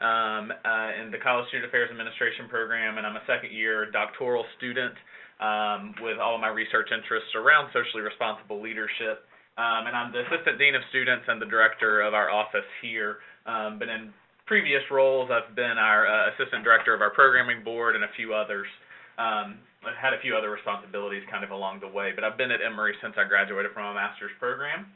in the College Student Affairs Administration program, and I'm a second-year doctoral student with all of my research interests around socially responsible leadership. And I'm the Assistant Dean of Students and the Director of our office here. But in previous roles, I've been our Assistant Director of our Programming Board and a few others. I've had a few other responsibilities kind of along the way, but I've been at Emory since I graduated from a master's program.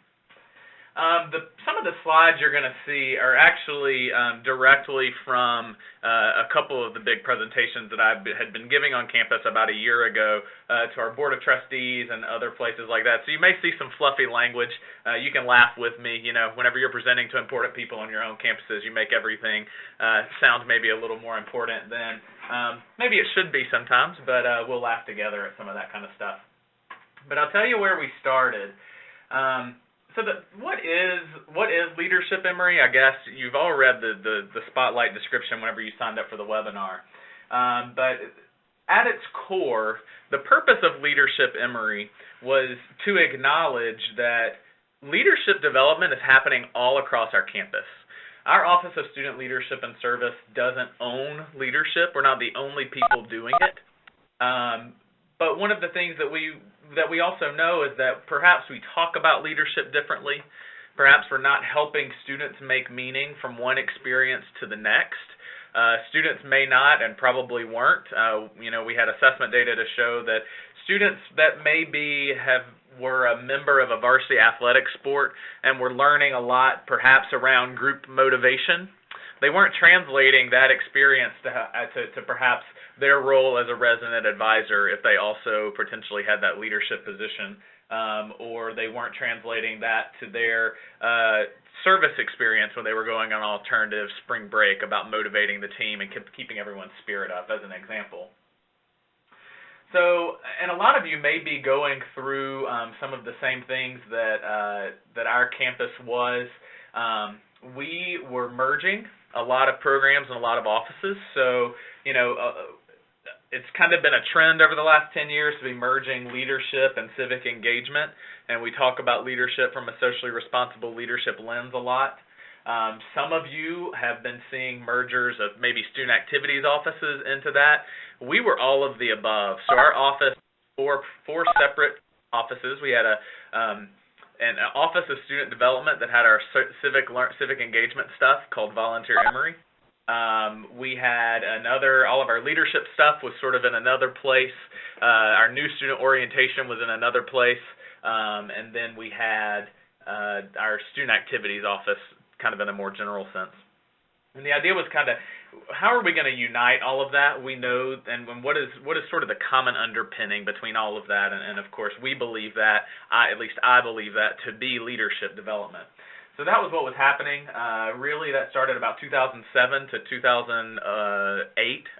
Some of the slides you're going to see are actually directly from a couple of the big presentations that I had been giving on campus about a year ago to our Board of Trustees and other places like that. So you may see some fluffy language. You can laugh with me. You know, whenever you're presenting to important people on your own campuses, you make everything sound maybe a little more important than maybe it should be sometimes, but we'll laugh together at some of that kind of stuff. But I'll tell you where we started. So what is leadership, Emory? I guess you've all read the spotlight description whenever you signed up for the webinar. But at its core, the purpose of Leadership Emory was to acknowledge that leadership development is happening all across our campus. Our Office of Student Leadership and Service doesn't own leadership. We're not the only people doing it. But one of the things that we also know is that perhaps we talk about leadership differently. Perhaps we're not helping students make meaning from one experience to the next. Students may not and probably weren't. We had assessment data to show that students that maybe were a member of a varsity athletic sport and were learning a lot perhaps around group motivation, they weren't translating that experience to perhaps their role as a resident advisor if they also potentially had that leadership position, or they weren't translating that to their service experience when they were going on alternative spring break about motivating the team and keeping everyone's spirit up, as an example. So, and a lot of you may be going through some of the same things that our campus was. We were merging a lot of programs and a lot of offices, so it's kind of been a trend over the last 10 years to be merging leadership and civic engagement, and we talk about leadership from a socially responsible leadership lens a lot. Some of you have been seeing mergers of maybe student activities offices into that. We were all of the above. So our office, four separate offices. We had an Office of Student Development that had our civic engagement stuff called Volunteer Emory. We had all of our leadership stuff was sort of in another place. Our new student orientation was in another place. And then we had our student activities office kind of in a more general sense. And the idea was kind of, how are we going to unite all of that? We know, and what is sort of the common underpinning between all of that? And of course, we believe that, at least I believe that, to be leadership development. So that was what was happening. Really, that started about 2007 to 2008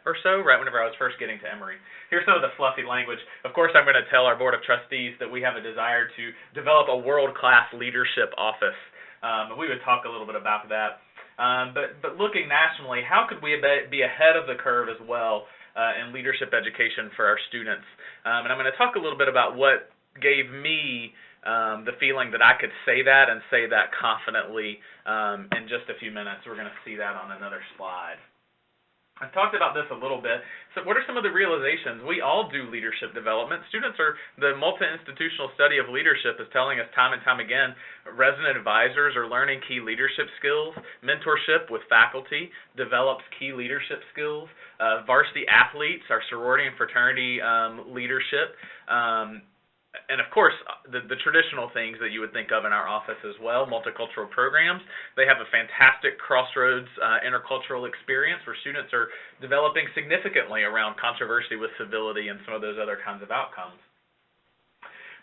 or so, right whenever I was first getting to Emory. Here's some of the fluffy language. Of course, I'm going to tell our Board of Trustees that we have a desire to develop a world-class leadership office. And we would talk a little bit about that. But looking nationally, how could we be ahead of the curve as well in leadership education for our students? And I'm going to talk a little bit about what gave me the feeling that I could say that and say that confidently in just a few minutes. We're going to see that on another slide. I've talked about this a little bit. So what are some of the realizations? We all do leadership development. The multi-institutional study of leadership is telling us time and time again, resident advisors are learning key leadership skills. Mentorship with faculty develops key leadership skills. Varsity athletes, our sorority and fraternity leadership, and of course, the traditional things that you would think of in our office as well, multicultural programs. They have a fantastic crossroads intercultural experience where students are developing significantly around controversy with civility and some of those other kinds of outcomes.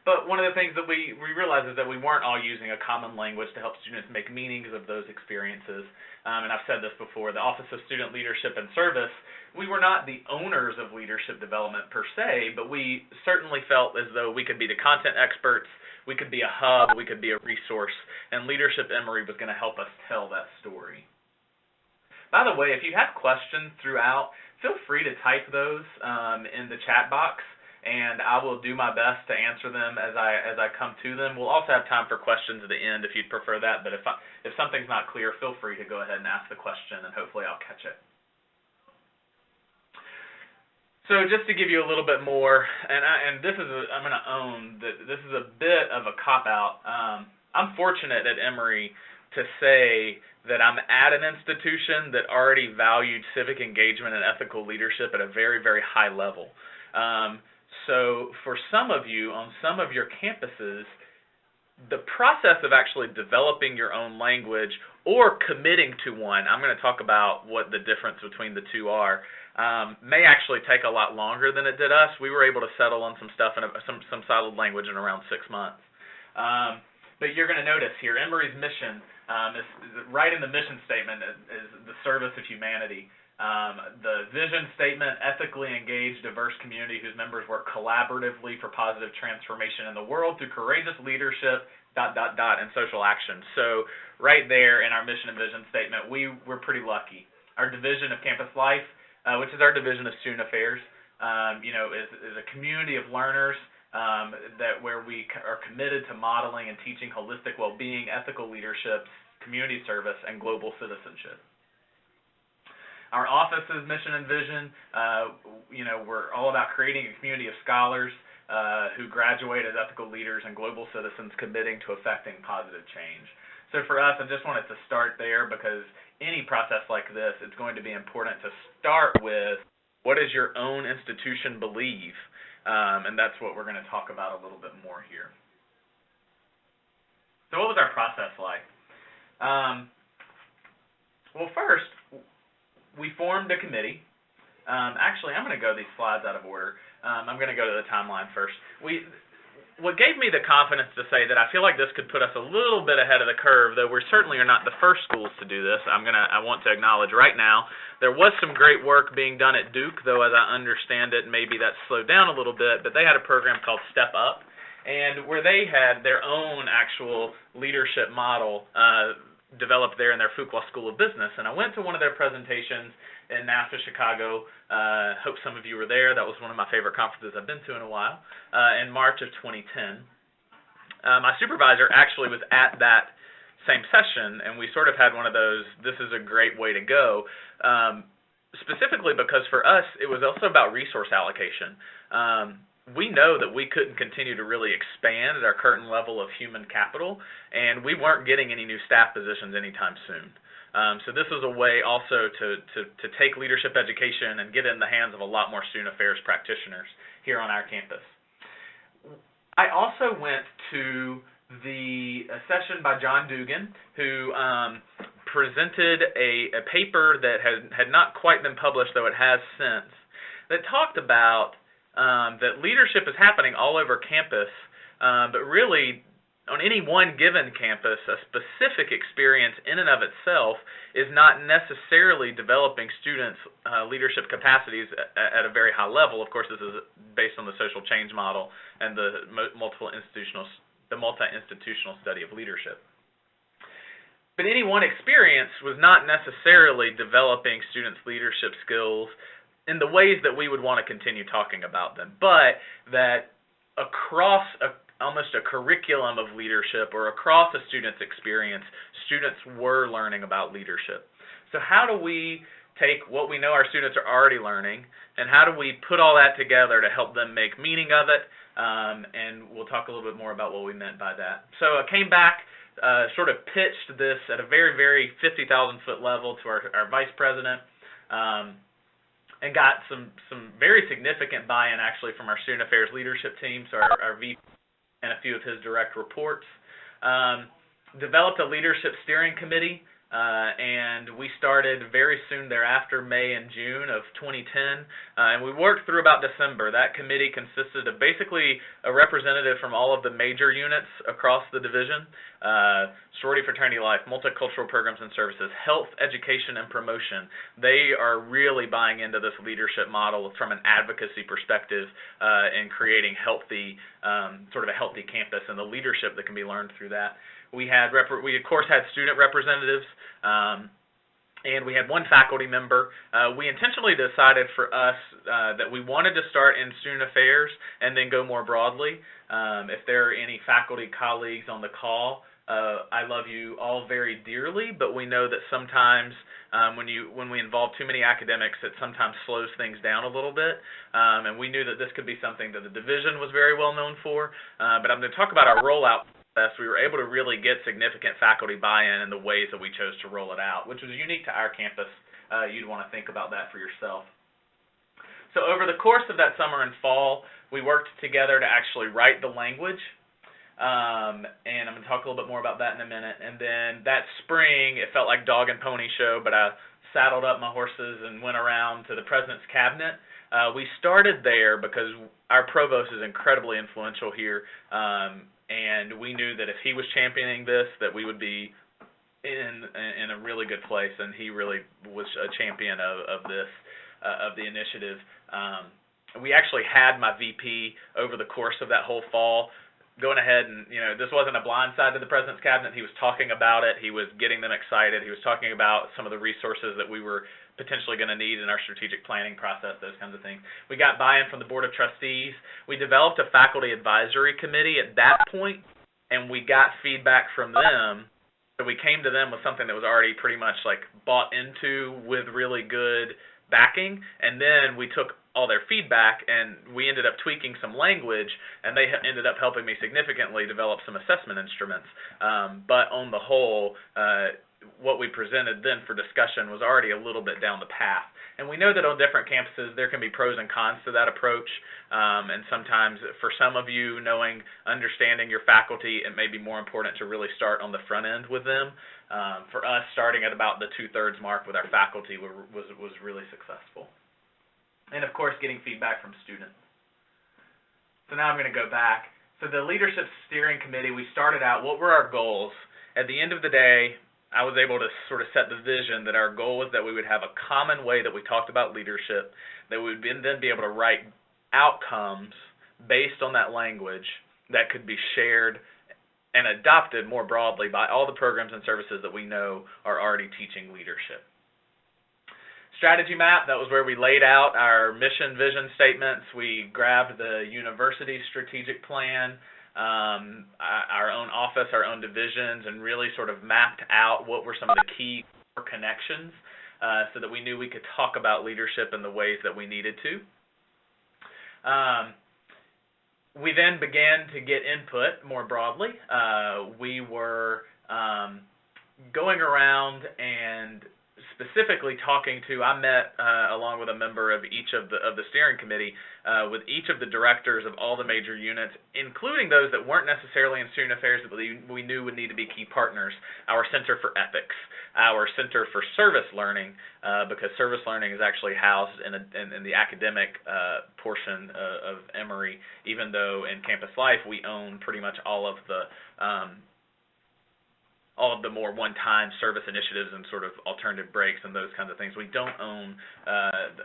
But one of the things that we realized is that we weren't all using a common language to help students make meanings of those experiences. And I've said this before, the Office of Student Leadership and Service, we were not the owners of leadership development per se, but we certainly felt as though we could be the content experts, we could be a hub, we could be a resource, and Leadership Emory was going to help us tell that story. By the way, if you have questions throughout, feel free to type those in the chat box. and I will do my best to answer them as I come to them. We'll also have time for questions at the end if you'd prefer that, but if something's not clear, feel free to go ahead and ask the question, and hopefully I'll catch it. So just to give you a little bit more, and this is I'm going to own that this is a bit of a cop-out. I'm fortunate at Emory to say that I'm at an institution that already valued civic engagement and ethical leadership at a very, very high level. So for some of you, on some of your campuses, the process of actually developing your own language or committing to one, I'm going to talk about what the difference between the two are, may actually take a lot longer than it did us. We were able to settle on some stuff in some solid language in around 6 months. But you're going to notice here, Emory's mission is right in the mission statement is the service of humanity. The vision statement, ethically engaged, diverse community whose members work collaboratively for positive transformation in the world through courageous leadership, ... and social action. So right there in our mission and vision statement, we're pretty lucky. Our division of campus life, which is our division of student affairs, is a community of learners where we are committed to modeling and teaching holistic well-being, ethical leadership, community service, and global citizenship. Our office's mission and vision, we're all about creating a community of scholars who graduate as ethical leaders and global citizens committing to effecting positive change. So for us, I just wanted to start there because any process like this, it's going to be important to start with what does your own institution believe, and that's what we're going to talk about a little bit more here. So what was our process like? Well, first, we formed a committee. Actually, I'm going to go these slides out of order. I'm going to go to the timeline first. What gave me the confidence to say that I feel like this could put us a little bit ahead of the curve, though we certainly are not the first schools to do this. I want to acknowledge right now there was some great work being done at Duke, though as I understand it, maybe that's slowed down a little bit. But they had a program called Step Up, and where they had their own actual leadership model developed there in their Fuqua School of Business. And I went to one of their presentations in NASPA Chicago. Hope some of you were there. That was one of my favorite conferences I've been to in a while, in March of 2010. My supervisor actually was at that same session, and we sort of had one of those, this is a great way to go, specifically because for us it was also about resource allocation. We know that we couldn't continue to really expand at our current level of human capital, and we weren't getting any new staff positions anytime soon. So this was a way also to take leadership education and get it in the hands of a lot more student affairs practitioners here on our campus. I also went to a session by John Dugan, who presented a paper that had not quite been published, though it has since, that talked about that leadership is happening all over campus, but really on any one given campus, a specific experience in and of itself is not necessarily developing students' leadership capacities at a very high level. Of course, this is based on the social change model and the multi-institutional study of leadership. But any one experience was not necessarily developing students' leadership skills in the ways that we would want to continue talking about them, but that across almost a curriculum of leadership or across a student's experience, students were learning about leadership. So how do we take what we know our students are already learning, and how do we put all that together to help them make meaning of it? And we'll talk a little bit more about what we meant by that. So I came back, sort of pitched this at a very, very 50,000-foot level to our vice president, and got some very significant buy-in actually from our student affairs leadership team, so our VP and a few of his direct reports. Developed a leadership steering committee, and we started very soon thereafter, May and June of 2010, and we worked through about December. That committee consisted of basically a representative from all of the major units across the division, sorority, fraternity life, multicultural programs and services, health, education, and promotion. They are really buying into this leadership model from an advocacy perspective in creating sort of a healthy campus and the leadership that can be learned through that. We of course had student representatives, and we had one faculty member. We intentionally decided for us that we wanted to start in student affairs and then go more broadly. If there are any faculty colleagues on the call, I love you all very dearly, but we know that sometimes when we involve too many academics, it sometimes slows things down a little bit, and we knew that this could be something that the division was very well known for. But I'm going to talk about our rollout. We were able to really get significant faculty buy-in in the ways that we chose to roll it out, which was unique to our campus. You'd want to think about that for yourself. So over the course of that summer and fall, we worked together to actually write the language, and I'm going to talk a little bit more about that in a minute. And then that spring, it felt like dog and pony show, but I saddled up my horses and went around to the President's Cabinet. We started there because our provost is incredibly influential here, and we knew that if he was championing this, that we would be in a really good place, and he really was a champion of this, of the initiative. We actually had my VP over the course of that whole fall going ahead and, this wasn't a blind side to the President's Cabinet. He was talking about it. He was getting them excited. He was talking about some of the resources that we were potentially going to need in our strategic planning process, those kinds of things. We got buy-in from the Board of Trustees. We developed a faculty advisory committee at that point, and we got feedback from them. So we came to them with something that was already pretty much like bought into with really good backing, and then we took all their feedback and we ended up tweaking some language, and they ended up helping me significantly develop some assessment instruments. But on the whole, what we presented then for discussion was already a little bit down the path. And we know that on different campuses there can be pros and cons to that approach, and sometimes for some of you, understanding your faculty, it may be more important to really start on the front end with them. For us, starting at about the 2/3 mark with our faculty was really successful. And of course, getting feedback from students. So now I'm going to go back. So the Leadership Steering Committee, we started out, what were our goals? At the end of the day, I was able to sort of set the vision that our goal was that we would have a common way that we talked about leadership, that we would then be able to write outcomes based on that language that could be shared and adopted more broadly by all the programs and services that we know are already teaching leadership. Strategy map, that was where we laid out our mission, vision statements. We grabbed the university strategic plan, our own office, our own divisions, and really sort of mapped out what were some of the key connections so that we knew we could talk about leadership in the ways that we needed to. We then began to get input more broadly. We were going around and specifically talking to, I met along with a member of each of the steering committee with each of the directors of all the major units, including those that weren't necessarily in student affairs that we knew would need to be key partners. Our Center for Ethics, our Center for Service Learning, because service learning is actually housed in the academic portion of Emory, even though in Campus Life we own pretty much all of the more one-time service initiatives and sort of alternative breaks and those kinds of things. We don't own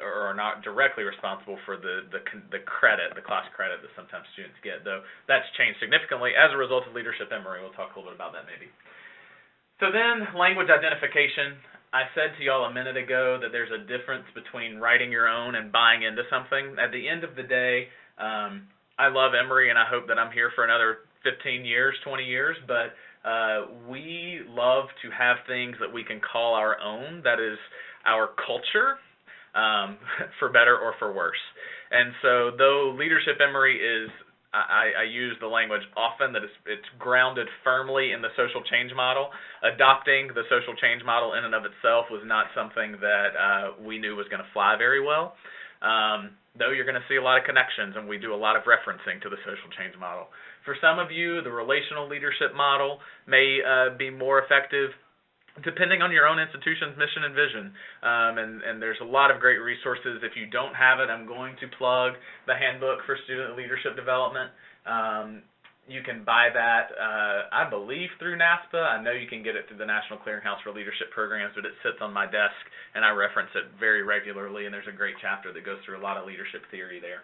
or are not directly responsible for the credit, the class credit that sometimes students get, though that's changed significantly as a result of Leadership Emory. We'll talk a little bit about that maybe. So then, language identification. I said to y'all a minute ago that there's a difference between writing your own and buying into something. At the end of the day, I love Emory, and I hope that I'm here for another 15 years, 20 years, but we love to have things that we can call our own. That is our culture, for better or for worse. And so though Leadership Emory is, I use the language often that it's grounded firmly in the social change model, adopting the social change model in and of itself was not something that we knew was going to fly very well. Though you're going to see a lot of connections, and we do a lot of referencing to the social change model. For some of you, the relational leadership model may be more effective depending on your own institution's mission and vision. And there's a lot of great resources. If you don't have it, I'm going to plug the Handbook for Student Leadership Development. You can buy that, I believe, through NASPA. I know you can get it through the National Clearinghouse for Leadership Programs, but it sits on my desk, and I reference it very regularly, and there's a great chapter that goes through a lot of leadership theory there.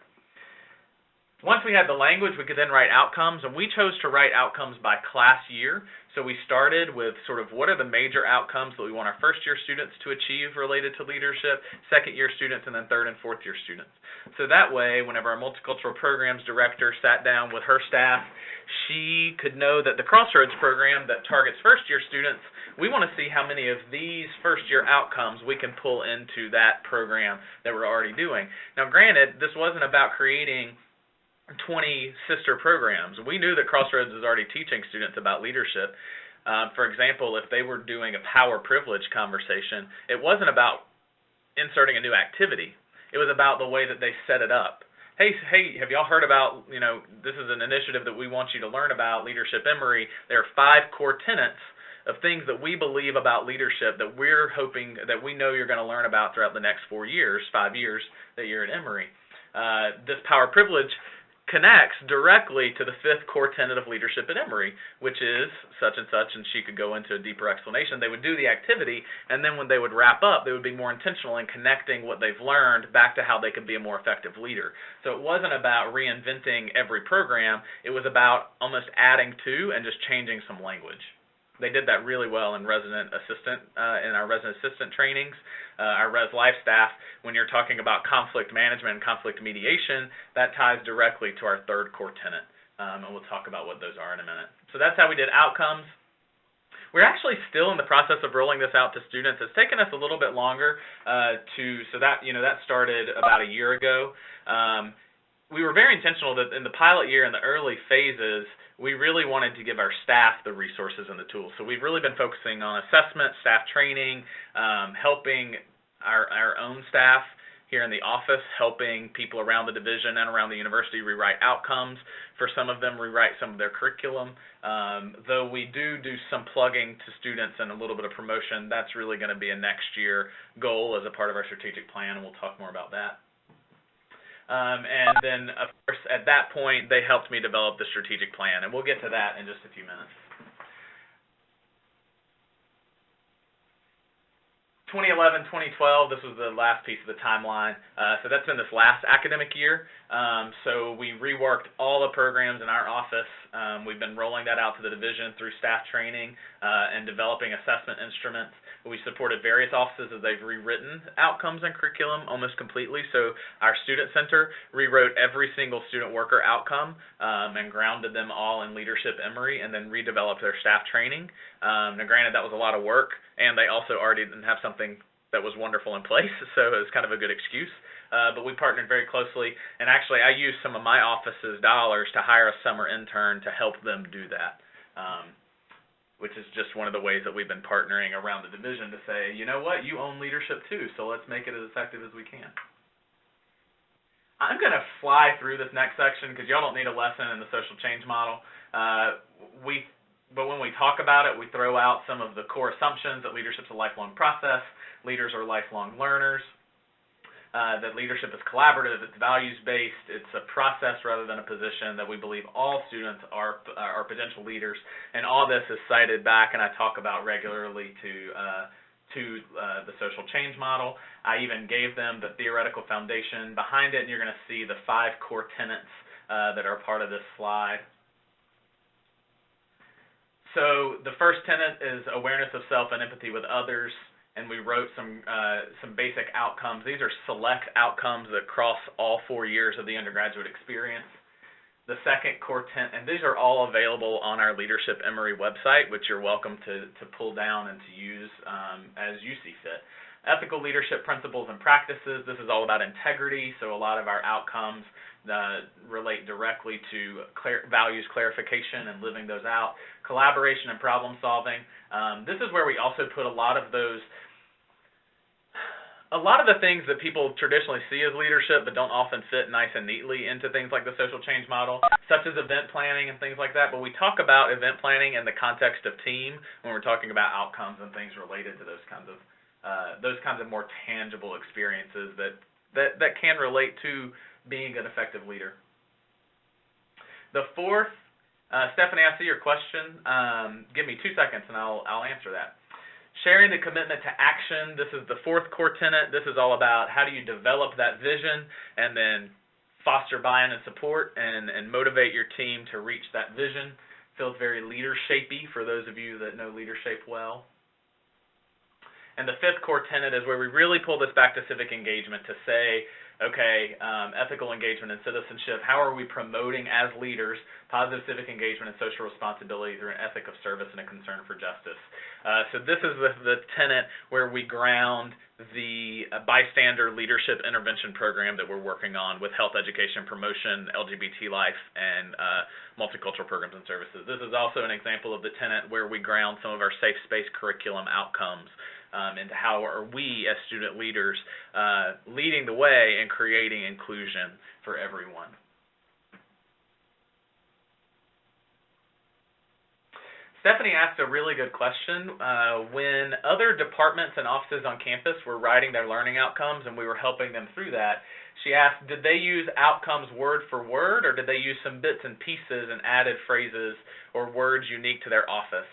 Once we had the language, we could then write outcomes, and we chose to write outcomes by class year. So we started with sort of what are the major outcomes that we want our first-year students to achieve related to leadership, second-year students, and then third- and fourth-year students. So that way, whenever our multicultural programs director sat down with her staff, she could know that the Crossroads program that targets first-year students, we want to see how many of these first-year outcomes we can pull into that program that we're already doing. Now, granted, this wasn't about creating 20 sister programs. We knew that Crossroads was already teaching students about leadership. For example, if they were doing a power privilege conversation, it wasn't about inserting a new activity. It was about the way that they set it up. Hey, have y'all heard about, this is an initiative that we want you to learn about, Leadership Emory. There are 5 core tenets of things that we believe about leadership that we're hoping that we know you're going to learn about throughout the next 5 years that you're at Emory. This power privilege connects directly to the 5th core tenet of leadership at Emory, which is such and such, and she could go into a deeper explanation. They would do the activity, and then when they would wrap up, they would be more intentional in connecting what they've learned back to how they could be a more effective leader. So it wasn't about reinventing every program. It was about almost adding to and just changing some language. They did that really well in resident assistant in our resident assistant trainings. Our Res Life staff, when you're talking about conflict management and conflict mediation, that ties directly to our 3rd core tenet, and we'll talk about what those are in a minute. So that's how we did outcomes. We're actually still in the process of rolling this out to students. It's taken us a little bit longer that started about a year ago. We were very intentional that in the pilot year and the early phases, we really wanted to give our staff the resources and the tools. So we've really been focusing on assessment, staff training, helping our own staff here in the office, helping people around the division and around the university rewrite outcomes. For some of them, rewrite some of their curriculum. Though we do some plugging to students and a little bit of promotion, that's really going to be a next year goal as a part of our strategic plan, and we'll talk more about that. And then, of course, at that point, they helped me develop the strategic plan, and we'll get to that in just a few minutes. 2011, 2012, this was the last piece of the timeline. So that's in this last academic year. So we reworked all the programs in our office. We've been rolling that out to the division through staff training and developing assessment instruments. We supported various offices as they've rewritten outcomes and curriculum almost completely. So our student center rewrote every single student worker outcome and grounded them all in Leadership Emory, and then redeveloped their staff training. Now, granted, that was a lot of work, and they also already didn't have something that was wonderful in place, so it was kind of a good excuse. But we partnered very closely, and actually I used some of my office's dollars to hire a summer intern to help them do that, which is just one of the ways that we've been partnering around the division to say, you know what, you own leadership too, so let's make it as effective as we can. I'm going to fly through this next section because y'all don't need a lesson in the social change model. But when we talk about it, we throw out some of the core assumptions that leadership is a lifelong process, leaders are lifelong learners, that leadership is collaborative, it's values-based, it's a process rather than a position, that we believe all students are potential leaders, and all this is cited back, and I talk about regularly to the social change model. I even gave them the theoretical foundation behind it, and you're going to see the 5 core tenets that are part of this slide. So the first tenet is awareness of self and empathy with others, and we wrote some basic outcomes. These are select outcomes that cross all 4 years of the undergraduate experience. The second core tenet, and these are all available on our Leadership Emory website, which you're welcome to pull down and to use as you see fit. Ethical leadership principles and practices. This is all about integrity, so a lot of our outcomes relate directly to values clarification and living those out. Collaboration and problem solving. This is where we also put a lot of the things that people traditionally see as leadership but don't often fit nice and neatly into things like the social change model, such as event planning and things like that. But we talk about event planning in the context of team when we're talking about outcomes and things related to those kinds of more tangible experiences that can relate to being an effective leader. The fourth, Stephanie, I see your question. Give me 2 seconds and I'll answer that. Sharing the commitment to action. This is the 4th core tenet. This is all about how do you develop that vision and then foster buy-in and support and motivate your team to reach that vision. Feels very leader-shapey for those of you that know leadership well. And the fifth core tenet is where we really pull this back to civic engagement to say, okay, ethical engagement and citizenship, how are we promoting as leaders positive civic engagement and social responsibility through an ethic of service and a concern for justice? So this is the tenet where we ground the bystander leadership intervention program that we're working on with health education promotion, LGBT life, and multicultural programs and services. This is also an example of the tenet where we ground some of our safe space curriculum outcomes into how are we as student leaders leading the way and creating inclusion for everyone. Stephanie asked a really good question. When other departments and offices on campus were writing their learning outcomes and we were helping them through that, she asked, did they use outcomes word for word, or did they use some bits and pieces and added phrases or words unique to their office?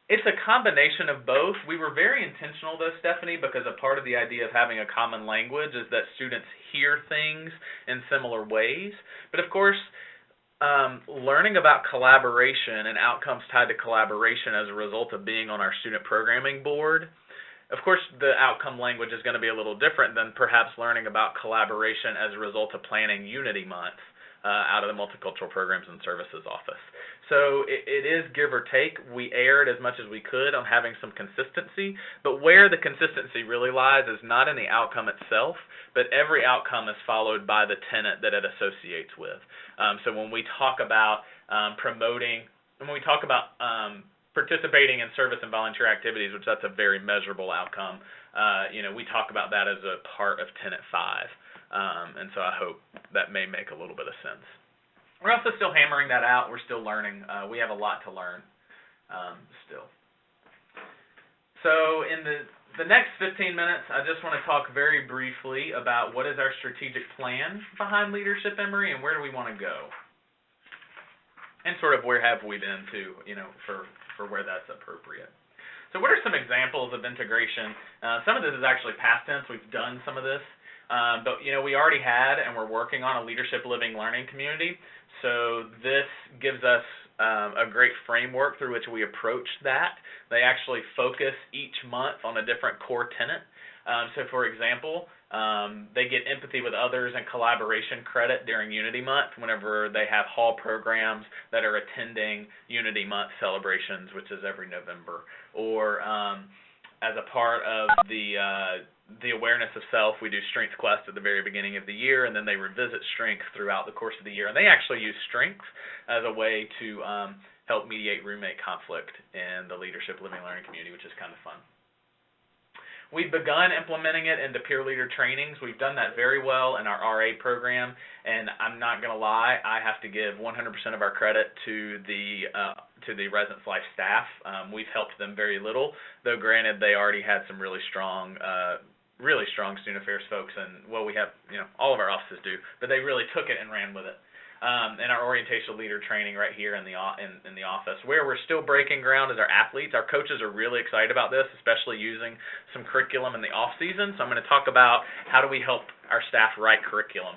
It's a combination of both. We were very intentional, though, Stephanie, because a part of the idea of having a common language is that students hear things in similar ways. But, of course, learning about collaboration and outcomes tied to collaboration as a result of being on our student programming board, of course, the outcome language is going to be a little different than perhaps learning about collaboration as a result of planning Unity Month out of the Multicultural Programs and Services office. So it is give or take. We erred as much as we could on having some consistency, but where the consistency really lies is not in the outcome itself, but every outcome is followed by the tenet that it associates with. So when we talk about participating in service and volunteer activities, which that's a very measurable outcome, we talk about that as a part of Tenet 5. And so I hope that may make a little bit of sense. We're also still hammering that out. We're still learning. We have a lot to learn still. So in the next 15 minutes, I just want to talk very briefly about what is our strategic plan behind Leadership Emory and where do we want to go, and sort of where have we been to, for where that's appropriate. So what are some examples of integration? Some of this is actually past tense. We've done some of this. But we already had and we're working on a leadership living learning community. So this gives us a great framework through which we approach that. They actually focus each month on a different core tenet. So for example, they get empathy with others and collaboration credit during Unity Month whenever they have hall programs that are attending Unity Month celebrations, which is every November. Or as a part of the awareness of self, we do Strength Quest at the very beginning of the year, and then they revisit strength throughout the course of the year. And they actually use strength as a way to help mediate roommate conflict in the Leadership Living Learning community, which is kind of fun. We've begun implementing it into peer leader trainings. We've done that very well in our RA program, and I'm not going to lie, I have to give 100% of our credit to the Residence Life staff. We've helped them very little, though granted they already had some really strong student affairs folks, and we have, all of our offices do, but they really took it and ran with it. And our orientation leader training right here in the office. Where we're still breaking ground is our athletes. Our coaches are really excited about this, especially using some curriculum in the off season. So I'm going to talk about how do we help our staff write curriculum.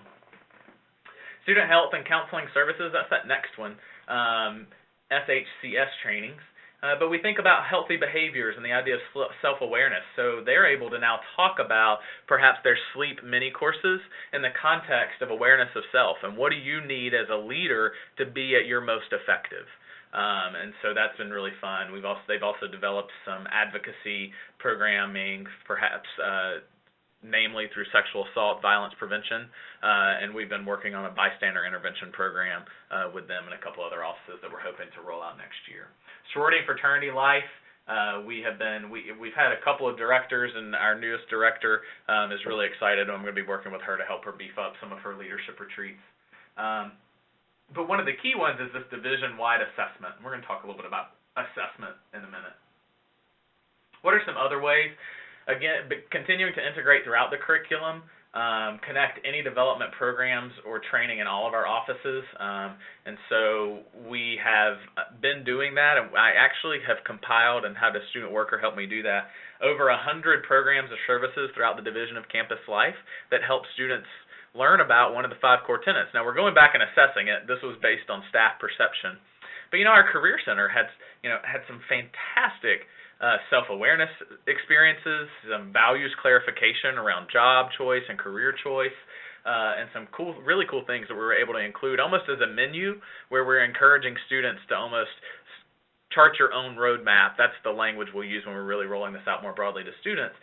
Student health and counseling services, that's that next one. SHCS trainings. But we think about healthy behaviors and the idea of self-awareness. So they're able to now talk about perhaps their sleep mini courses in the context of awareness of self. And what do you need as a leader to be at your most effective? And so that's been really fun. They've also developed some advocacy programming, perhaps namely through sexual assault, violence prevention, and we've been working on a bystander intervention program with them and a couple other offices that we're hoping to roll out next year. Sorority and fraternity life, we've had a couple of directors, and our newest director is really excited. I'm going to be working with her to help her beef up some of her leadership retreats. But one of the key ones is this division-wide assessment. We're going to talk a little bit about assessment in a minute. What are some other ways? Again, continuing to integrate throughout the curriculum, connect any development programs or training in all of our offices. And so we have been doing that, and I actually have compiled and had a student worker help me do that, over 100 programs or services throughout the Division of Campus Life that help students learn about one of the 5 core tenets. Now, we're going back and assessing it. This was based on staff perception. But, our Career Center had some fantastic self-awareness experiences, some values clarification around job choice and career choice, and some really cool things that we were able to include almost as a menu, where we're encouraging students to almost chart your own roadmap. That's the language we'll use when we're really rolling this out more broadly to students.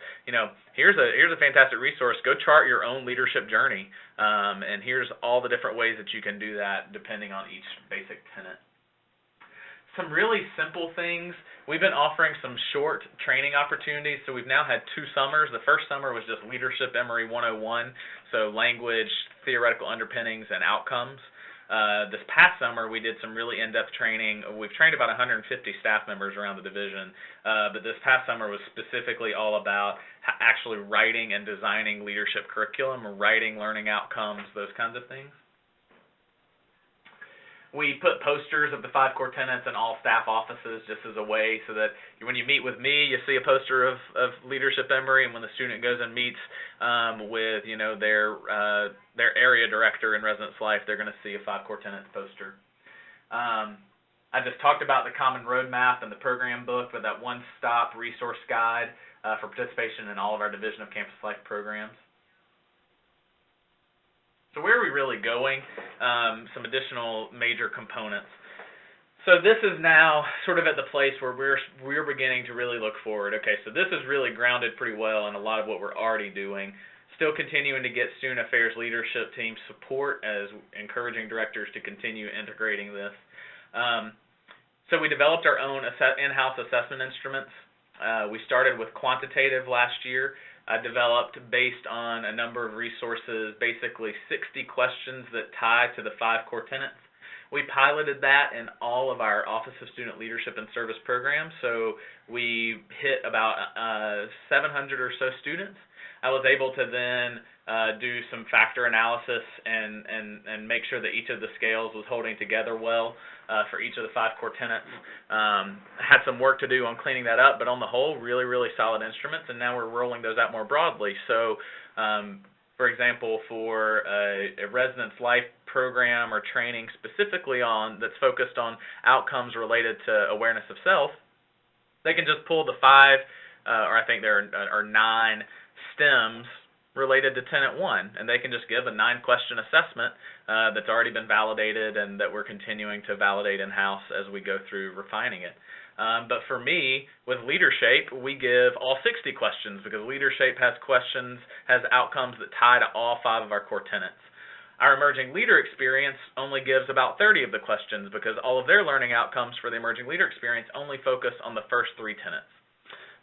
Here's a fantastic resource. Go chart your own leadership journey, and here's all the different ways that you can do that depending on each basic tenet. Some really simple things. We've been offering some short training opportunities. So we've now had 2 summers. The first summer was just Leadership Emory 101, so language, theoretical underpinnings, and outcomes. This past summer, we did some really in-depth training. We've trained about 150 staff members around the division, but this past summer was specifically all about actually writing and designing leadership curriculum, writing learning outcomes, those kinds of things. We put posters of the 5 core tenets in all staff offices just as a way so that when you meet with me, you see a poster of Leadership Emory, and when the student goes and meets with their area director in residence life, they're going to see a 5 core tenets poster. I just talked about the common roadmap and the program book with that one-stop resource guide for participation in all of our Division of Campus Life programs. So where are we really going? Some additional major components. So this is now sort of at the place where we're beginning to really look forward. Okay, so this is really grounded pretty well in a lot of what we're already doing. Still continuing to get student affairs leadership team support as encouraging directors to continue integrating this. So we developed our own in-house assessment instruments. We started with quantitative last year. I developed, based on a number of resources, basically 60 questions that tie to the 5 core tenets. We piloted that in all of our Office of Student Leadership and Service programs, so we hit about 700 or so students. I was able to then do some factor analysis and make sure that each of the scales was holding together well for each of the 5 core tenets. Had some work to do on cleaning that up, but on the whole, really, really solid instruments, and now we're rolling those out more broadly. So, for example, for a residence life program or training specifically that's focused on outcomes related to awareness of self, they can just pull the 5, or I think there are 9 stems related to Tenet 1, and they can just give a 9-question assessment that's already been validated and that we're continuing to validate in-house as we go through refining it. But for me, with LeaderShape, we give all 60 questions because LeaderShape has outcomes that tie to all 5 of our core tenets. Our Emerging Leader Experience only gives about 30 of the questions because all of their learning outcomes for the Emerging Leader Experience only focus on the first 3 tenets.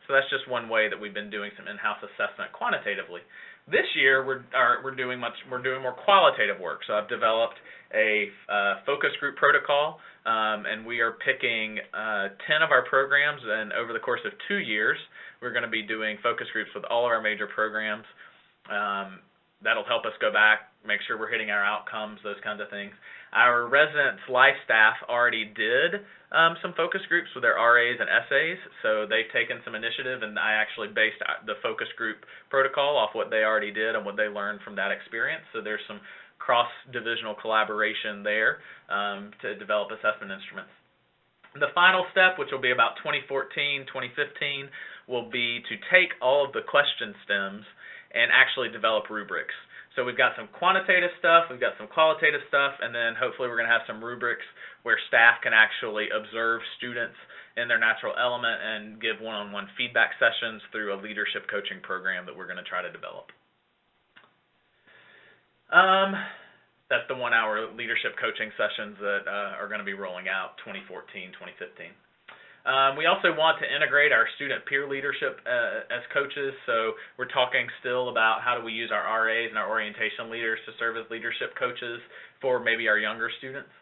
So that's just one way that we've been doing some in-house assessment quantitatively. This year, we're doing more qualitative work. So I've developed a focus group protocol, and we are picking 10 of our programs, and over the course of 2 years, we're going to be doing focus groups with all of our major programs. That'll help us go back, make sure we're hitting our outcomes, those kinds of things. Our residence life staff already did some focus groups with their RAs and SAs, so they've taken some initiative, and I actually based the focus group protocol off what they already did and what they learned from that experience. So there's some cross-divisional collaboration there to develop assessment instruments. The final step, which will be about 2014, 2015, will be to take all of the question stems and actually develop rubrics. So we've got some quantitative stuff, we've got some qualitative stuff, and then hopefully we're going to have some rubrics where staff can actually observe students in their natural element and give one-on-one feedback sessions through a leadership coaching program that we're going to try to develop. That's the 1-hour leadership coaching sessions that are going to be rolling out 2014, 2015. We also want to integrate our student peer leadership as coaches, so we're talking still about how do we use our RAs and our orientation leaders to serve as leadership coaches for maybe our younger students.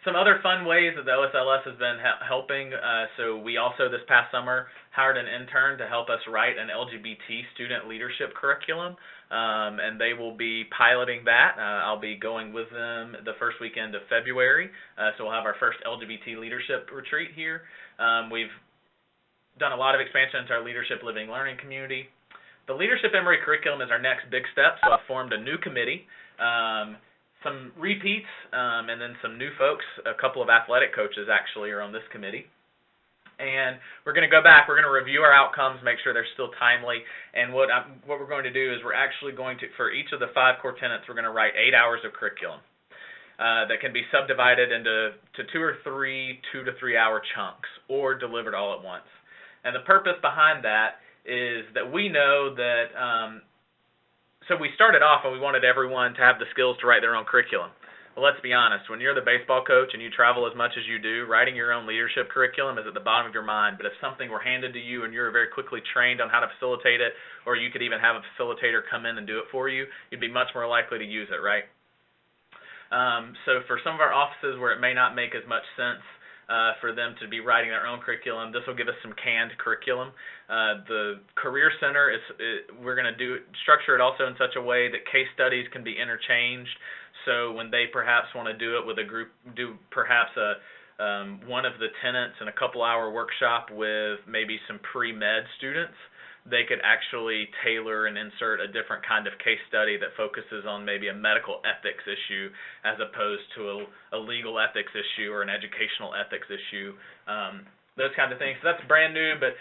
Some other fun ways that the OSLS has been helping, so we also this past summer hired an intern to help us write an LGBT student leadership curriculum, and they will be piloting that. I'll be going with them the first weekend of February, so we'll have our first LGBT leadership retreat here. We've done a lot of expansion into our leadership living learning community. The Leadership Emory curriculum is our next big step, so I've formed a new committee, some repeats, and then some new folks. A couple of athletic coaches actually are on this committee. And we're going to go back, we're going to review our outcomes, make sure they're still timely, and what we're going to do is we're actually going to, for each of the 5 core tenets, we're going to write 8 hours of curriculum that can be subdivided into 2 or 3 2 to 3 hour chunks or delivered all at once. And the purpose behind that is that we know that, so we started off and we wanted everyone to have the skills to write their own curriculum. Well, let's be honest, when you're the baseball coach and you travel as much as you do, writing your own leadership curriculum is at the bottom of your mind. But if something were handed to you and you're very quickly trained on how to facilitate it, or you could even have a facilitator come in and do it for you, you'd be much more likely to use it, right? So for some of our offices where it may not make as much sense for them to be writing their own curriculum, this will give us some canned curriculum. The Career Center, we're going to structure it also in such a way that case studies can be interchanged. So when they perhaps want to do it with a group, do perhaps one of the tenants in a couple-hour workshop with maybe some pre-med students, they could actually tailor and insert a different kind of case study that focuses on maybe a medical ethics issue as opposed to a legal ethics issue or an educational ethics issue, those kinds of things. So that's brand new, but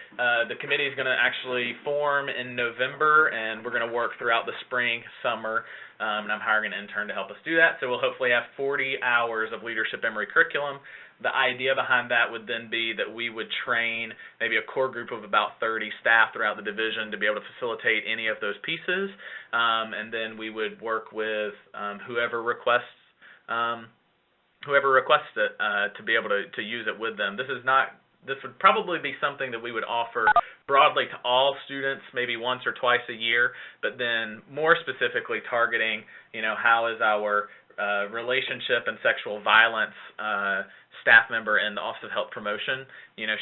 the committee is going to actually form in November, and we're going to work throughout the spring, summer, and I'm hiring an intern to help us do that. So we'll hopefully have 40 hours of Leadership Emory curriculum. The idea behind that would then be that we would train maybe a core group of about 30 staff throughout the division to be able to facilitate any of those pieces, and then we would work with whoever requests it to be able to use it with them. This would probably be something that we would offer broadly to all students, maybe once or twice a year, but then more specifically targeting, how is our relationship and sexual violence staff member in the Office of Health Promotion.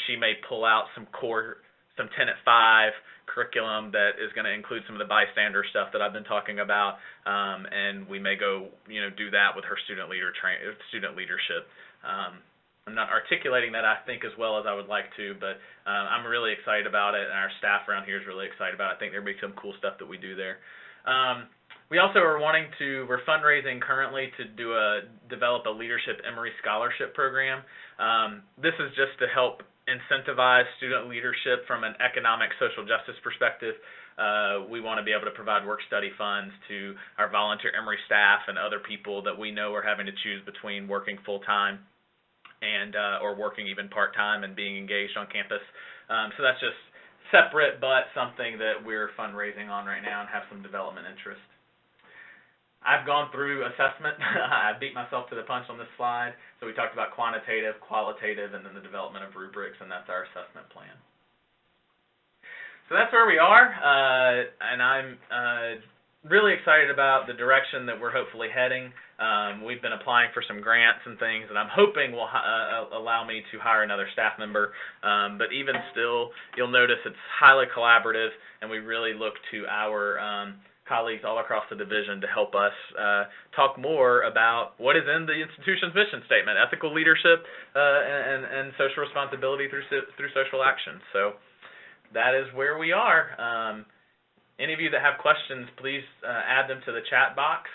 She may pull out some Tenet 5 curriculum that is going to include some of the bystander stuff that I've been talking about, and we may go, do that with her student leadership. I'm not articulating that, I think, as well as I would like to, but I'm really excited about it, and our staff around here is really excited about it. I think there'll be some cool stuff that we do there. We also are we're fundraising currently to develop a Leadership Emory Scholarship program. This is just to help incentivize student leadership from an economic social justice perspective. We want to be able to provide work-study funds to our volunteer Emory staff and other people that we know are having to choose between working full-time and or working even part-time and being engaged on campus. So that's just separate, but something that we're fundraising on right now and have some development interest. I've gone through assessment. I beat myself to the punch on this slide. So we talked about quantitative, qualitative, and then the development of rubrics, and that's our assessment plan. So that's where we are, and I'm really excited about the direction that we're hopefully heading. We've been applying for some grants and things, and I'm hoping will allow me to hire another staff member. But even still, you'll notice it's highly collaborative, and we really look to our colleagues all across the division to help us talk more about what is in the institution's mission statement: ethical leadership and social responsibility through social action. So that is where we are. Any of you that have questions, please add them to the chat box.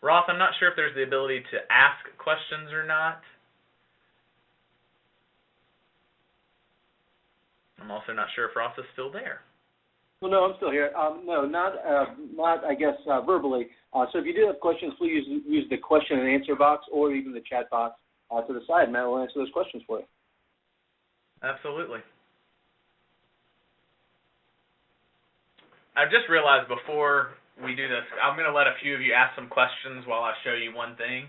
Ross, I'm not sure if there's the ability to ask questions or not. I'm also not sure if Ross is still there. Well, no, I'm still here. No, not I guess, verbally. So if you do have questions, please use the question and answer box or even the chat box to the side. Matt will answer those questions for you. Absolutely. I've just realized before we do this, I'm going to let a few of you ask some questions while I show you one thing.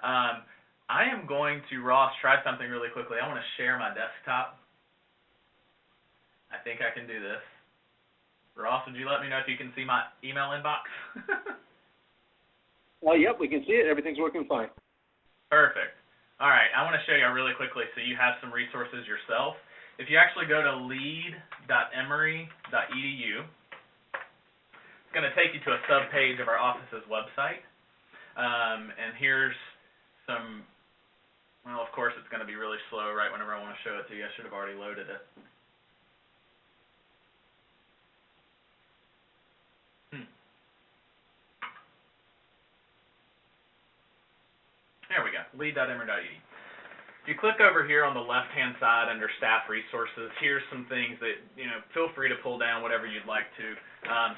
I am going to, Ross, try something really quickly. I want to share my desktop. I think I can do this. Ross, would you let me know if you can see my email inbox? Yep, we can see it. Everything's working fine. Perfect. All right, I want to show you really quickly so you have some resources yourself. If you actually go to lead.emory.edu, it's going to take you to a subpage of our office's website. And here's some, well, of course it's going to be really slow right whenever I want to show it to you. I should have already loaded it. lead.emory.edu. If you click over here on the left-hand side under Staff Resources, here's some things that, feel free to pull down whatever you'd like to.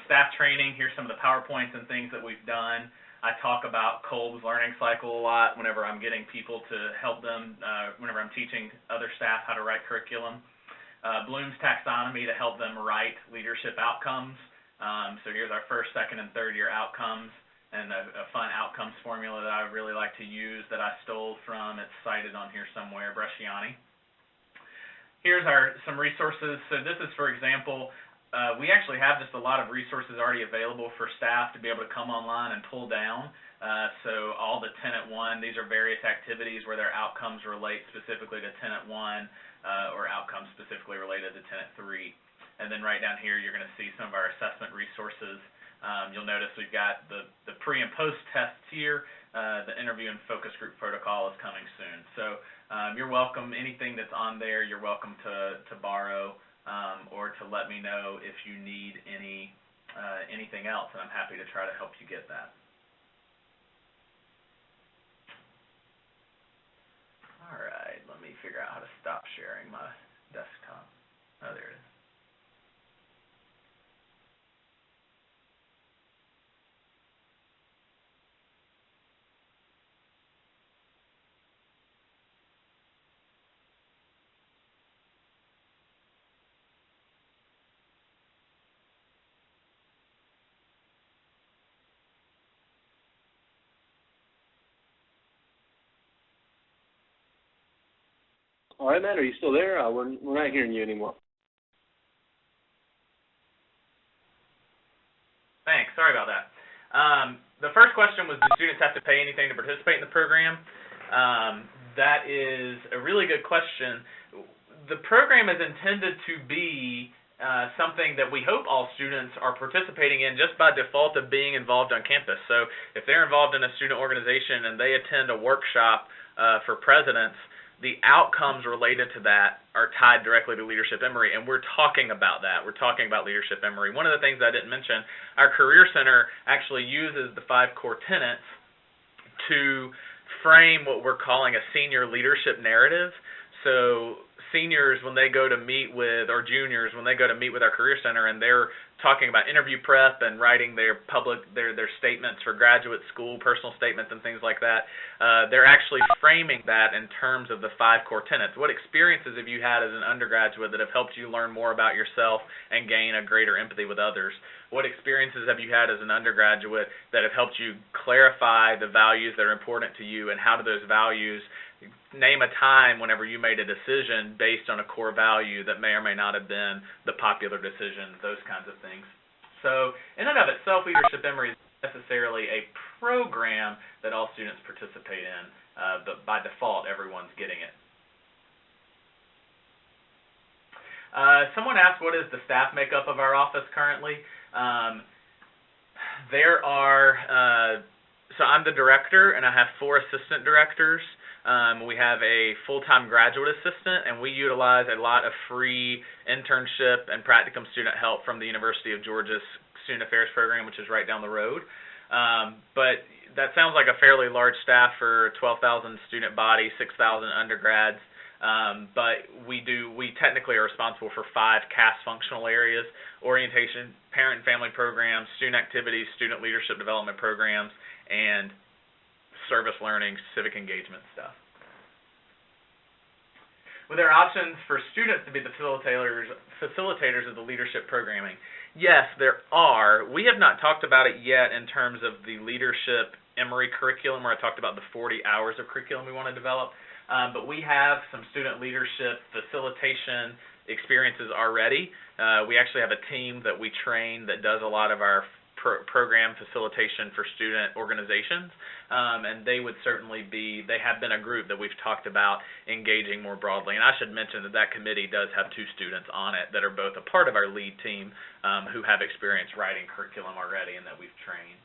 Staff training, here's some of the PowerPoints and things that we've done. I talk about Kolb's learning cycle a lot whenever I'm getting people to help them, whenever I'm teaching other staff how to write curriculum. Bloom's taxonomy to help them write leadership outcomes. So here's our first, second, and third year outcomes, and a fun outcomes formula that I really like to use that I stole from, it's cited on here somewhere, Bresciani. Here's some resources. So this is, for example, we actually have just a lot of resources already available for staff to be able to come online and pull down. So all the Tenet 1, these are various activities where their outcomes relate specifically to Tenet 1 or outcomes specifically related to Tenet 3. And then right down here, you're going to see some of our assessment resources. You'll notice we've got the pre and post tests here. The interview and focus group protocol is coming soon. So you're welcome. Anything that's on there, you're welcome to borrow or to let me know if you need anything else, and I'm happy to try to help you get that. All right, let me figure out how to stop sharing my desktop. Oh, there it is. All right, Matt, are you still there? We're not hearing you anymore. Thanks. Sorry about that. The first question was, do students have to pay anything to participate in the program? That is a really good question. The program is intended to be something that we hope all students are participating in just by default of being involved on campus. So if they're involved in a student organization and they attend a workshop for presidents, the outcomes related to that are tied directly to Leadership Emory, and we're talking about that. We're talking about Leadership Emory. One of the things I didn't mention, our Career Center actually uses the 5 core tenets to frame what we're calling a senior leadership narrative. So seniors, when they go to meet with, or juniors, when they go to meet with our Career Center and they're talking about interview prep and writing their statements for graduate school, personal statements and things like that, they're actually framing that in terms of the 5 core tenets. What experiences have you had as an undergraduate that have helped you learn more about yourself and gain a greater empathy with others? What experiences have you had as an undergraduate that have helped you clarify the values that are important to you, and how do those values, name a time whenever you made a decision based on a core value that may or may not have been the popular decision, those kinds of things. So in and of itself, Leadership Emory is necessarily a program that all students participate in, but by default, everyone's getting it. Someone asked, what is the staff makeup of our office currently? There are, so I'm the director, and I have 4 assistant directors. We have a full-time graduate assistant, and we utilize a lot of free internship and practicum student help from the University of Georgia's Student Affairs program, which is right down the road. But that sounds like a fairly large staff for a 12,000 student body, 6,000 undergrads. But we technically are responsible for 5 CAS functional areas: orientation, parent and family programs, student activities, student leadership development programs, and service learning, civic engagement stuff. Were there options for students to be the facilitators of the leadership programming? Yes, there are. We have not talked about it yet in terms of the Leadership Emory curriculum, where I talked about the 40 hours of curriculum we want to develop. But we have some student leadership facilitation experiences already. We actually have a team that we train that does a lot of our program facilitation for student organizations, and they would certainly be, they have been a group that we've talked about engaging more broadly. And I should mention that that committee does have 2 students on it that are both a part of our lead team who have experience writing curriculum already and that we've trained.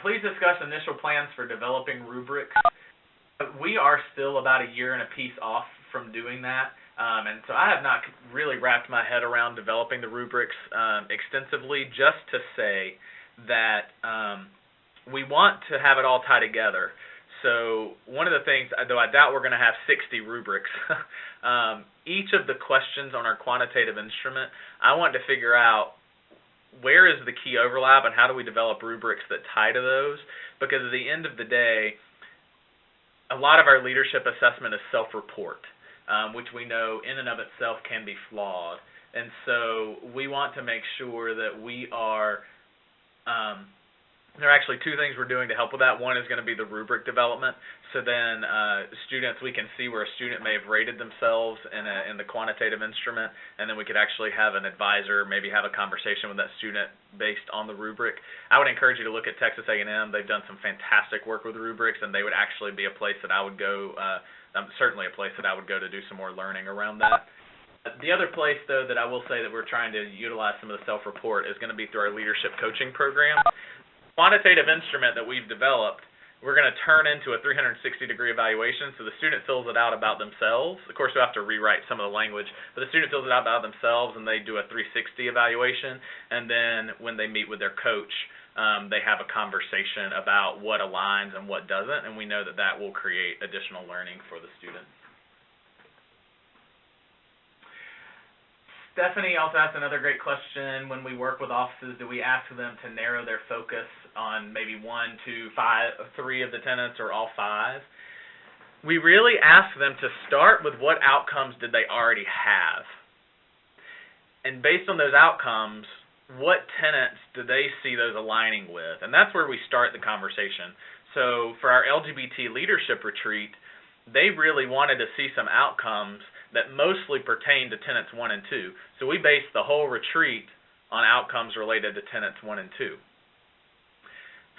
Please discuss initial plans for developing rubrics. We are still about a year and a piece off from doing that. And so I have not really wrapped my head around developing the rubrics extensively, just to say that we want to have it all tie together. So one of the things, though I doubt we're going to have 60 rubrics, each of the questions on our quantitative instrument, I want to figure out where is the key overlap and how do we develop rubrics that tie to those, because at the end of the day, a lot of our leadership assessment is self-report, which we know in and of itself can be flawed. And so we want to make sure that we are there are actually two things we're doing to help with that. One is going to be the rubric development. So then students, we can see where a student may have rated themselves in the quantitative instrument, and then we could actually have an advisor maybe have a conversation with that student based on the rubric. I would encourage you to look at Texas A&M. They've done some fantastic work with rubrics, and they would actually be a place that I would go, certainly a place that I would go to do some more learning around that. The other place, though, that I will say that we're trying to utilize some of the self-report is going to be through our leadership coaching program. Quantitative instrument that we've developed, we're going to turn into a 360-degree evaluation, so the student fills it out about themselves. Of course, we have to rewrite some of the language, but the student fills it out about themselves, and they do a 360 evaluation, and then when they meet with their coach, they have a conversation about what aligns and what doesn't, and we know that that will create additional learning for the student. Stephanie also asked another great question. When we work with offices, do we ask them to narrow their focus on maybe 1, 2, 5, 3 of the tenets or all 5? We really ask them to start with what outcomes did they already have. And based on those outcomes, what tenets do they see those aligning with? And that's where we start the conversation. So for our LGBT leadership retreat, they really wanted to see some outcomes that mostly pertain to tenets 1 and 2. So we based the whole retreat on outcomes related to tenets 1 and 2.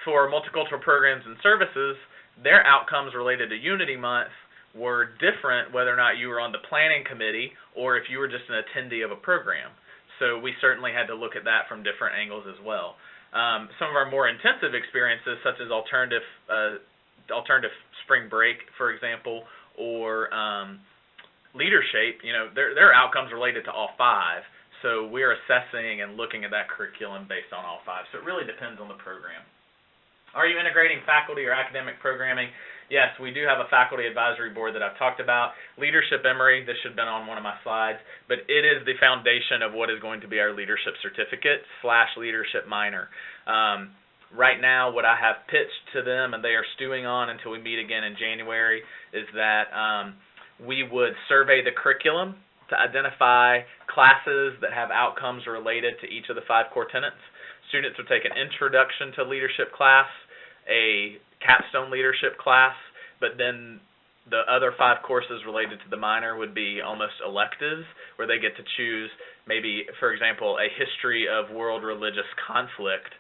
For multicultural programs and services, their outcomes related to Unity Month were different whether or not you were on the planning committee or if you were just an attendee of a program. So we certainly had to look at that from different angles as well. Some of our more intensive experiences, such as alternative spring break, for example, or leadership, their outcomes related to all 5. So we're assessing and looking at that curriculum based on all 5. So it really depends on the program. Are you integrating faculty or academic programming? Yes, we do have a faculty advisory board that I've talked about. Leadership Emory, this should have been on one of my slides, but it is the foundation of what is going to be our leadership certificate / leadership minor. Right now, what I have pitched to them, and they are stewing on until we meet again in January, is that we would survey the curriculum to identify classes that have outcomes related to each of the 5 core tenets. Students would take an introduction to leadership class, a capstone leadership class, but then the other 5 courses related to the minor would be almost electives, where they get to choose maybe, for example, a history of world religious conflict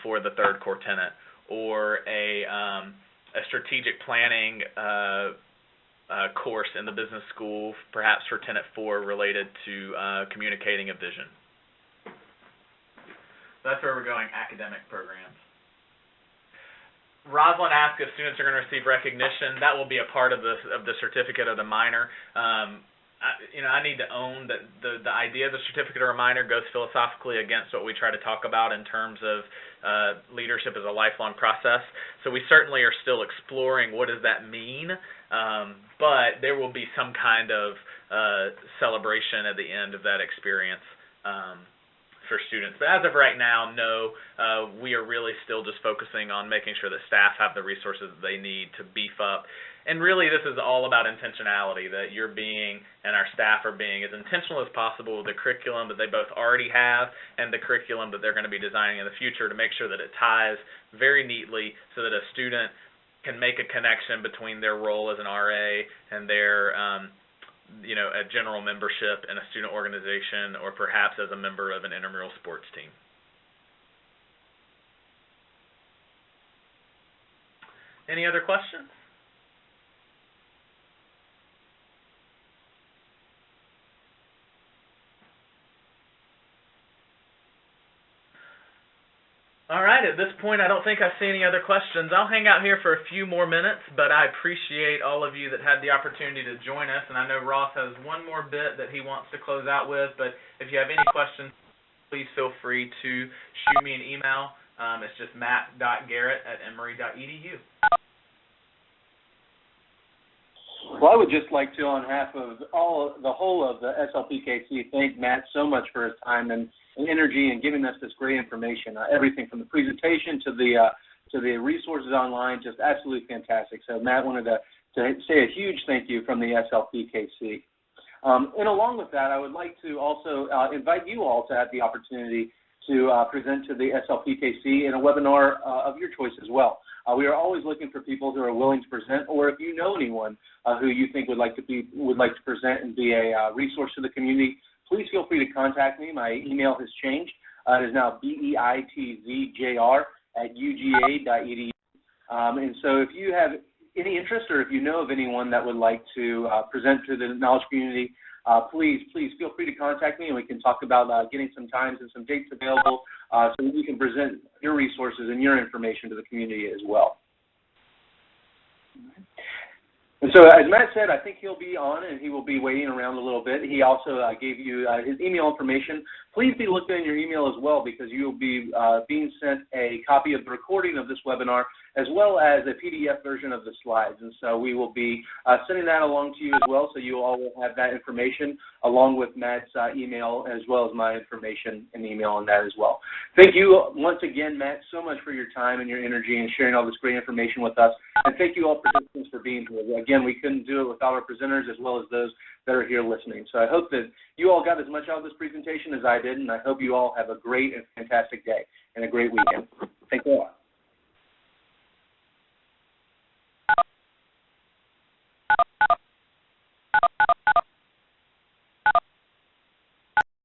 for the 3rd core tenet, or a strategic planning course in the business school, perhaps for Tenet 4 related to communicating a vision. That's where we're going, academic programs. Rosalind asked if students are going to receive recognition. That will be a part of the certificate of the minor. I need to own that the idea of the certificate or a minor goes philosophically against what we try to talk about in terms of leadership as a lifelong process. So we certainly are still exploring what does that mean, but there will be some kind of celebration at the end of that experience for students. But as of right now, no, we are really still just focusing on making sure that staff have the resources that they need to beef up. And really, this is all about intentionality, that you're being and our staff are being as intentional as possible with the curriculum that they both already have and the curriculum that they're going to be designing in the future to make sure that it ties very neatly so that a student can make a connection between their role as an RA and their a general membership in a student organization, or perhaps as a member of an intramural sports team. Any other questions? All right, at this point, I don't think I see any other questions. I'll hang out here for a few more minutes, but I appreciate all of you that had the opportunity to join us, and I know Ross has one more bit that he wants to close out with, but if you have any questions, please feel free to shoot me an email. It's just matt.garrett@emory.edu. Well, I would just like to, on behalf of the whole of the SLPKC, thank Matt so much for his time and energy and giving us this great information. Everything from the presentation to the resources online, just absolutely fantastic. So, Matt, wanted to say a huge thank you from the SLPKC. And along with that, I would like to also invite you all to have the opportunity to present to the SLPKC in a webinar of your choice as well. We are always looking for people who are willing to present, or if you know anyone who you think would like to present and be a resource to the community, please feel free to contact me. My email has changed. It is now beitzjr@uga.edu. And so if you have any interest, or if you know of anyone that would like to present to the knowledge community, please feel free to contact me, and we can talk about getting some times and some dates available so that you can present your resources and your information to the community as well. And so, as Matt said, I think he'll be on, and he will be waiting around a little bit. He also gave you his email information. Please be looking in your email as well, because you will be being sent a copy of the recording of this webinar, as well as a PDF version of the slides. And so we will be sending that along to you as well, so you all will have that information along with Matt's email, as well as my information and email on that as well. Thank you once again, Matt, so much for your time and your energy and sharing all this great information with us. And thank you all participants for being here. Again, we couldn't do it without our presenters as well as those that are here listening. So I hope that you all got as much out of this presentation as I did, and I hope you all have a great and fantastic day and a great weekend. Thank you all.